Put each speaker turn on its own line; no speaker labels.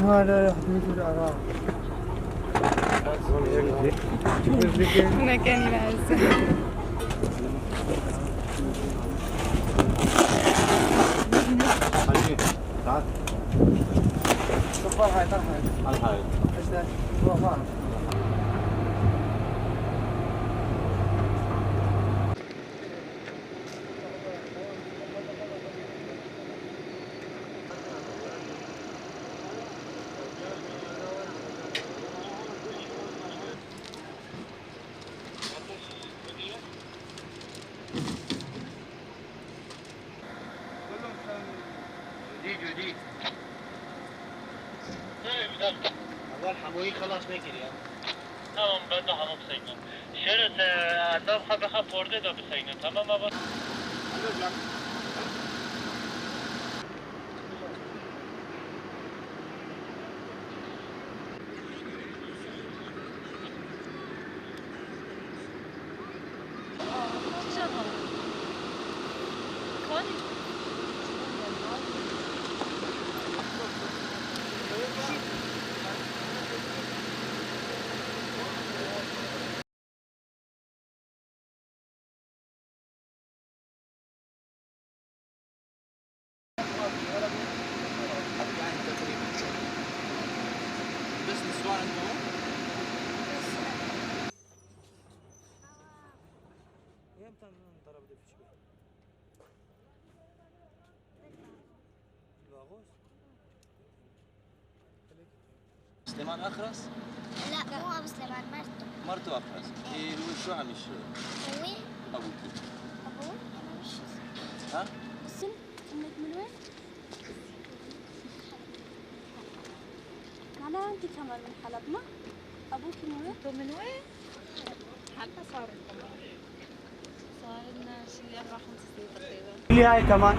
هذا حدود العراق.
مكاني العز.
تعال. صفار هاي طرحة. هاي.
جديد اول حموي خلاص بگیر یا
تمام بده همه بسینم شرط ادب خب خورده دا بسینم تمام بابا
بس نسوان عندهم
امتى نضرب ده في شبه الباغوس
سليمان اخرس
لا مو ابو سليمان
مرته اخرس إيه شو عم يشتغل
هو
ابوك
ابوه انا مش
ها
السن امك من وين؟ معناها انت كمان من حلب ما؟ ابوك من وين؟
انتوا من وين؟ حتى صار لنا شيء 4 5 سنين تقريبا.
اللي هاي كمان